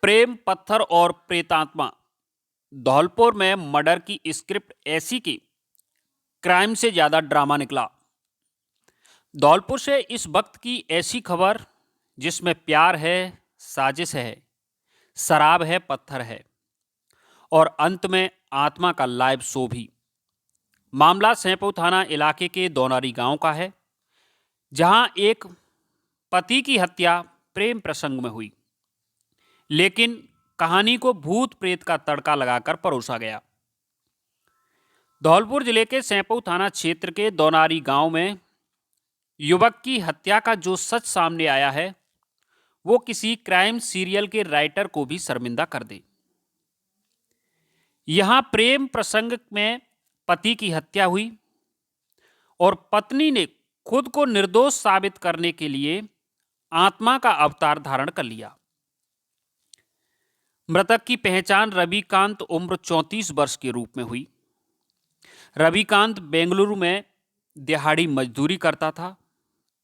प्रेम पत्थर और प्रेतात्मा। धौलपुर में मर्डर की स्क्रिप्ट ऐसी कि क्राइम से ज्यादा ड्रामा निकला। धौलपुर से इस वक्त की ऐसी खबर जिसमें प्यार है, साजिश है, शराब है, पत्थर है और अंत में आत्मा का लाइव शो भी। मामला सैंपऊ थाना इलाके के दोनारी गांव का है, जहां एक पति की हत्या प्रेम प्रसंग में हुई, लेकिन कहानी को भूत प्रेत का तड़का लगाकर परोसा गया। धौलपुर जिले के सैंपऊ थाना क्षेत्र के दोनारी गांव में युवक की हत्या का जो सच सामने आया है, वो किसी क्राइम सीरियल के राइटर को भी शर्मिंदा कर दे। यहां प्रेम प्रसंग में पति की हत्या हुई और पत्नी ने खुद को निर्दोष साबित करने के लिए आत्मा का अवतार धारण कर लिया। मृतक की पहचान रविकांत उम्र 34 वर्ष के रूप में हुई। रविकांत बेंगलुरु में दिहाड़ी मजदूरी करता था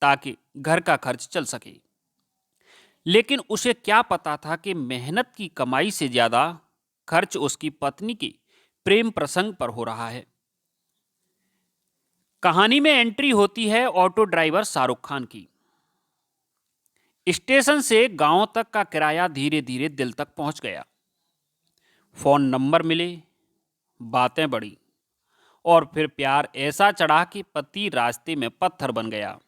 ताकि घर का खर्च चल सके, लेकिन उसे क्या पता था कि मेहनत की कमाई से ज्यादा खर्च उसकी पत्नी के प्रेम प्रसंग पर हो रहा है। कहानी में एंट्री होती है ऑटो ड्राइवर शाहरुख खान की। स्टेशन से गांव तक का किराया धीरे धीरे दिल तक पहुंच गया। फोन नंबर मिले, बातें बढ़ी और फिर प्यार ऐसा चढ़ा कि पति रास्ते में पत्थर बन गया।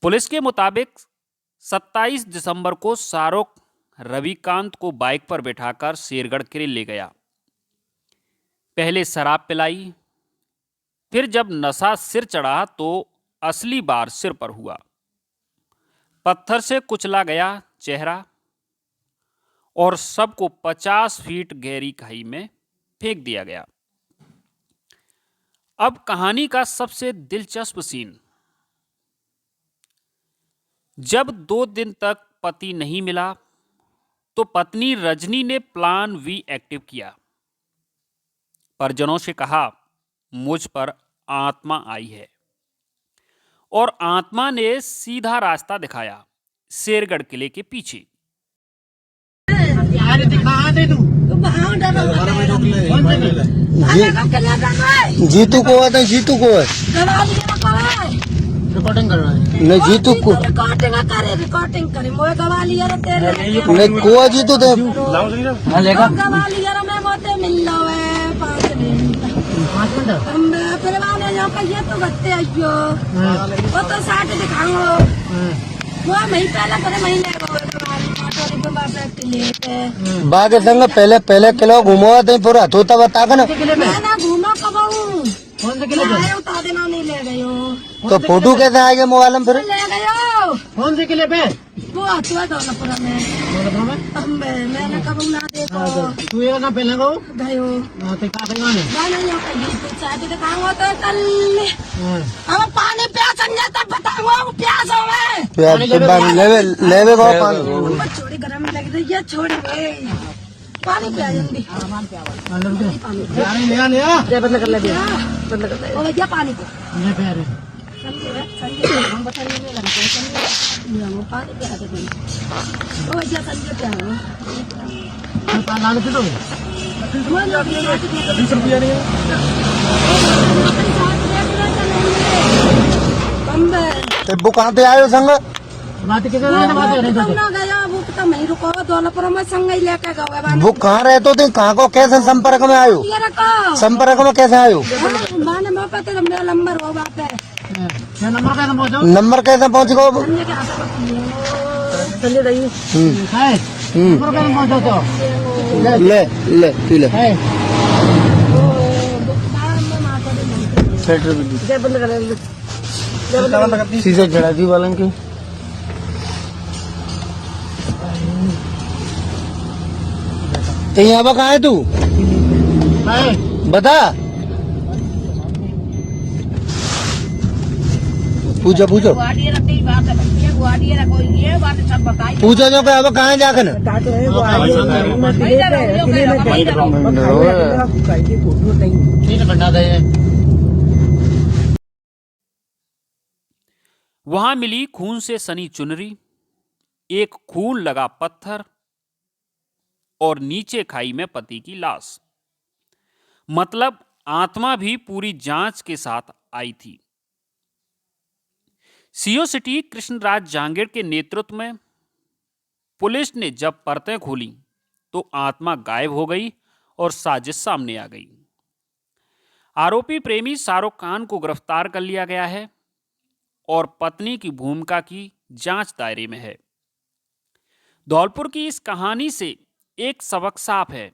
पुलिस के मुताबिक 27 दिसंबर को शाहरुख रविकांत को बाइक पर बिठाकर शेरगढ़ किले ले गया। पहले शराब पिलाई, फिर जब नशा सिर चढ़ा तो असली बार सिर पर हुआ। पत्थर से कुचला गया चेहरा और सबको 50 फीट गहरी खाई में फेंक दिया गया। अब कहानी का सबसे दिलचस्प सीन। जब 2 दिन तक पति नहीं मिला तो पत्नी रजनी ने प्लान वी एक्टिव किया। परिजनों से कहा, मुझ पर आत्मा आई है, और आत्मा ने सीधा रास्ता दिखाया, शेरगढ़ किले के पीछे। जीतू को आता है, जीतू को है रिकॉर्डिंग कर रहा है। नहीं, जीतू को रिकॉर्डिंग करे मोए गवा लिया रे तेरे नहीं, को जीतू दे गवा लिया रे मैं मोते मिल लो है 5 मिनट 5 मिनट हम फिर वाले यहाँ पे ये तो बत्ते आइयो वो तो 60 दिखाओ वो मही पहले करे महीने को बागे संग पहले किलो घूमो थे पूरा तोता बता के ना मैं ना घूमो कब कौन से किले पे? आयो ता देना नहीं ले गयो तो फोटो कैसे आएगा मोबाइल में फिर? ले गयो कौन से किले पे? वो आतुआ दौलतपुरा में दौलतपुरा में? मैंने कब ना देखो तू ये ना पहले गो गयो ते का कहीं ने गाना यहाँ पे गीत चाहते दिखाऊंगा तो कल अब पानी प्यास अन्य तब बताऊंगा प्यास हो मैं लेवे को पानी छोड़ी गर्म लग रही है छोड़ी पानी पिया जल्दी यानी ले आ ले आ बंद कर ले बंद कर ले ओ भैया पानी को ये पे रे हम बताइए नहीं लगता हम पानी पिया दे ओ भैया संजय पिया पानी लाने पे तो 20 रुपया नहीं तो वो कहाँ पे आयो संग? बात के ना बात है तो ना गया वो तो नहीं रुको दौलतपुर में संग ही लेके गए वो कहाँ रहते थे, कहाँ को कैसे संपर्क में आयो? ये रखो संपर्क में कैसे आयो? माने मौका तो मेरा नंबर हो बात है ये नंबर पे पहुंचो नंबर कैसे पहुँच गो? संजय के हाथ संजय रही है नंबर पे पहुंचो तो ले ले पी ले है बंद कर शीशे चढ़ा दी वालन की। तो यहाँ पर कहाँ है तू? बता, पूछो पूछो पूछो जो कि अब कहाँ जाकर वहां मिली खून से सनी चुनरी, एक खून लगा पत्थर और नीचे खाई में पति की लाश। मतलब आत्मा भी पूरी जांच के साथ आई थी। सीओ सिटी कृष्णराज जहांगीर के नेतृत्व में पुलिस ने जब परतें खोली तो आत्मा गायब हो गई और साजिश सामने आ गई। आरोपी प्रेमी शाहरुख खान को गिरफ्तार कर लिया गया है और पत्नी की भूमिका की जांच दायरे में है। धौलपुर की इस कहानी से एक सबक साफ है,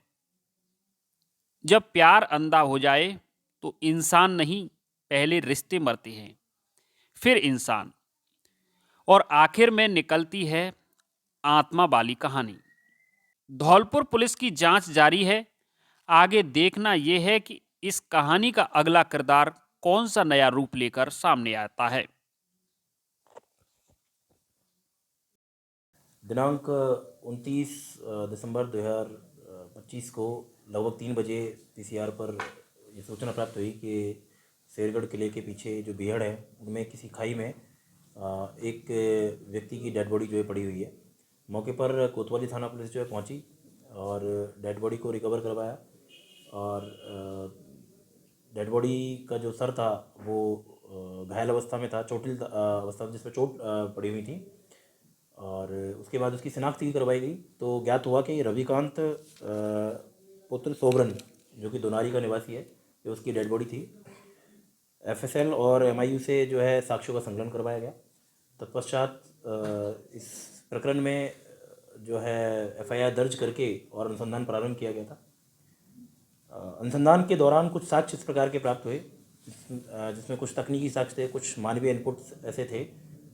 जब प्यार अंधा हो जाए तो इंसान नहीं, पहले रिश्ते मरते हैं, फिर इंसान, और आखिर में निकलती है आत्मा वाली कहानी। धौलपुर पुलिस की जांच जारी है। आगे देखना यह है कि इस कहानी का अगला किरदार कौन सा नया रूप लेकर सामने आता है। दिनांक 29 दिसंबर 2025 को लगभग 3 बजे पीसीआर पर ये सूचना प्राप्त हुई कि शेरगढ़ किले के पीछे जो बीहड़ है उनमें किसी खाई में एक व्यक्ति की डेड बॉडी जो है पड़ी हुई है। मौके पर कोतवाली थाना पुलिस जो है पहुंची और डेड बॉडी को रिकवर करवाया और डेड बॉडी का जो सर था वो घायल अवस्था में था, चोटिल अवस्था जिसमें चोट पड़ी हुई थी और उसके बाद उसकी शिनाख्त की करवाई गई तो ज्ञात हुआ कि रविकांत पुत्र सोबरन जो कि दोनारी का निवासी है, ये उसकी डेड बॉडी थी। एफएसएल और एमआईयू से जो है साक्ष्यों का संकलन करवाया गया। तत्पश्चात इस प्रकरण में जो है एफआईआर दर्ज करके और अनुसंधान प्रारंभ किया गया था। अनुसंधान के दौरान कुछ साक्ष्य इस प्रकार के प्राप्त हुए जिसमें कुछ तकनीकी साक्ष्य थे, कुछ मानवीय इनपुट्स ऐसे थे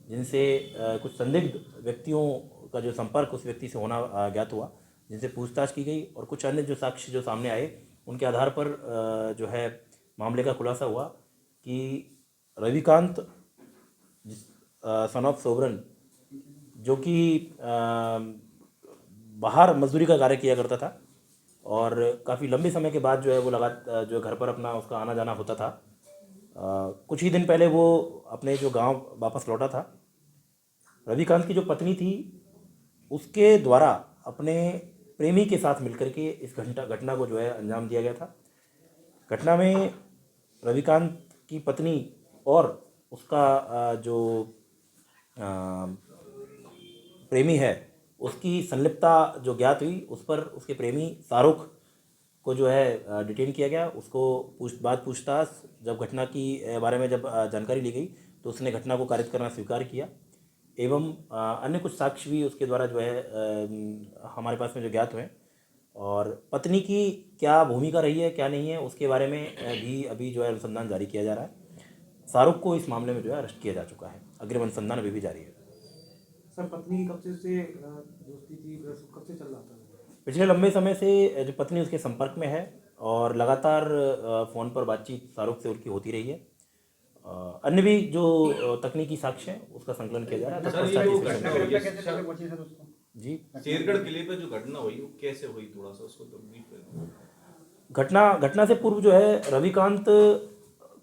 जिनसे कुछ संदिग्ध व्यक्तियों का जो संपर्क उस व्यक्ति से होना ज्ञात हुआ, जिनसे पूछताछ की गई और कुछ अन्य जो साक्ष्य जो सामने आए उनके आधार पर जो है मामले का खुलासा हुआ कि रविकांत सन ऑफ सोबरन जो कि बाहर मजदूरी का कार्य किया करता था और काफ़ी लंबे समय के बाद जो है वो जो घर पर अपना उसका आना जाना होता था। कुछ ही दिन पहले वो अपने जो गांव वापस लौटा था। रविकांत की जो पत्नी थी उसके द्वारा अपने प्रेमी के साथ मिलकर के इस घटना को जो है अंजाम दिया गया था। घटना में रविकांत की पत्नी और उसका जो प्रेमी है उसकी संलिप्तता जो ज्ञात हुई, उस पर उसके प्रेमी शाहरुख को जो है डिटेन किया गया। उसको पूछताछ जब घटना की बारे में जब जानकारी ली गई तो उसने घटना को कारित करना स्वीकार किया एवं अन्य कुछ साक्ष्य भी उसके द्वारा जो है हमारे पास में जो ज्ञात हुए और पत्नी की क्या भूमिका रही है क्या नहीं है उसके बारे में भी अभी जो है अनुसंधान जारी किया जा रहा है। शाहरुख को इस मामले में जो है अरेस्ट किया जा चुका है। अग्रिम अनुसंधान अभी भी जारी है। सर, पत्नी की कब से दोस्ती थी, कब से चल रहा था? पिछले लंबे समय से जो पत्नी उसके संपर्क में है और लगातार फ़ोन पर बातचीत शाहरुख से उनकी होती रही है। अन्य भी जो तकनीकी साक्ष्य हैं उसका संकलन किया जा रहा है। जी, शेरगढ़ किले पे जो घटना हुई वो कैसे हुई, थोड़ा सा उसको तो ब्रीफ करें। घटना से पूर्व जो है रविकांत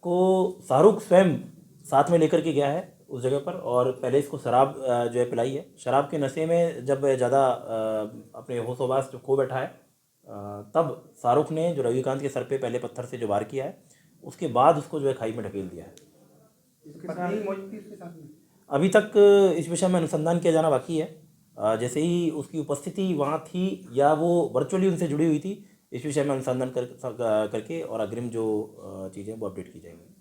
को शाहरुख स्वयं साथ में लेकर के गया है उस जगह पर और पहले इसको शराब जो है पिलाई है। शराब के नशे में जब ज़्यादा अपने होश हवास जो खो बैठा है तब शाहरुख ने जो रविकांत के सर पे पहले पत्थर से जो वार किया है उसके बाद उसको जो है खाई में ढकेल दिया है। अभी तक इस विषय में अनुसंधान किया जाना बाकी है। जैसे ही उसकी उपस्थिति वहाँ थी या वो वर्चुअली उनसे जुड़ी हुई थी, इस विषय में अनुसंधान करके और अग्रिम जो चीज़ें वो अपडेट की जाएंगी।